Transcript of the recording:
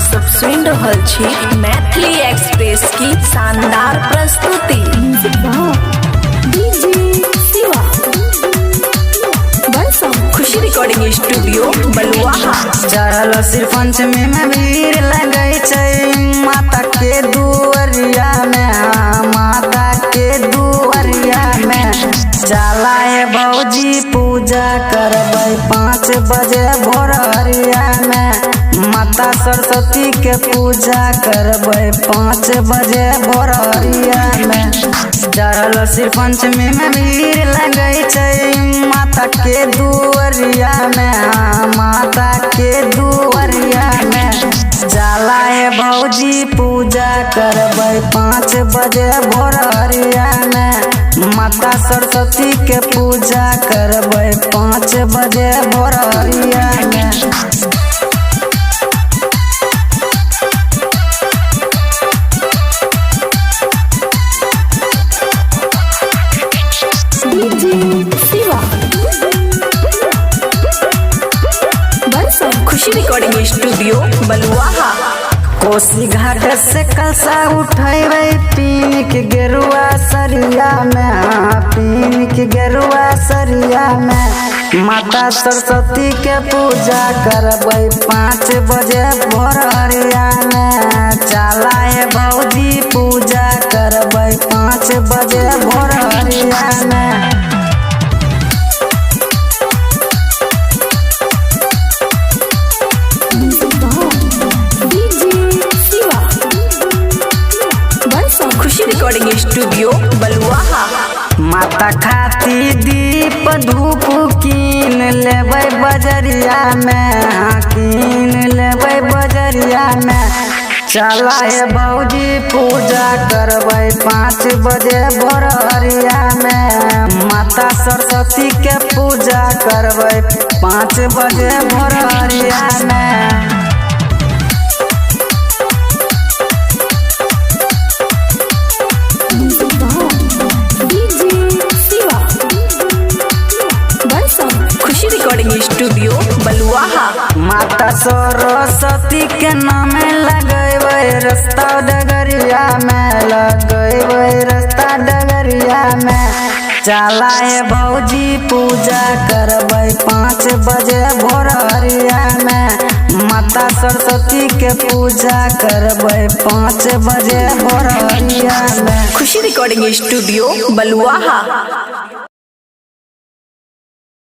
सब सुन रहल छी मैथिली एक्सप्रेस की शानदार प्रस्तुति। खुशी रिकॉर्डिंग स्टूडियो बलुआहा। चढ़ल सिर्फ पंचमी में भीड़ लगे छै माता के दुआरिया में, माता के दुआरिया में चला है भौजी पूजा करबै 5 बजे भोरहरिया में। माता सरस्वती के पूजा करबै 5 बजे भोरहरिया में। चढ़ल सिर्फ पंचमी में भीड़ लगे छै माता के दुआरिया में, माता के दुआरिया में जाला है भौजी पूजा करबै 5 बजे भोरहरिया में। माता सरस्वती के पूजा करबै 5 बजे भोरहरिया में। खुशी रिकॉर्डिंग स्टूडियो बलुआहा। कोसी घाट से कलसा उठेबै पीन के गेरुआ सरिया में, पीन के गेरुआ सरिया में। माता सरस्वती के पूजा करबै 5 बजे भोरहरिया में। चला है भौजी पूजा करबै 5 बजे भोरहरिया में। खुशी रिकॉर्डिंग स्टूडियो बलुआहा। माता खाती दीप धूप कीन लेबै बजरिया में, कीन लेबै बजरिया में। चला है भौजी पूजा करबै 5 बजे भोरहरिया में। माता सरस्वती के पूजा करबै 5 बजे भोरहरिया में। खुशी रिकॉर्डिंग स्टूडियो बलुआहा। माता सरस्वती के नाम लगेबै रास्ता डगरिया में, लगेबै रास्ता डगरिया में। चला है भौजी पूजा करबै 5 बजे भोरहरिया में। माता सरस्वती के पूजा करबै 5 बजे भोरहरिया में। खुशी रिकॉर्डिंग स्टूडियो बलुआहा।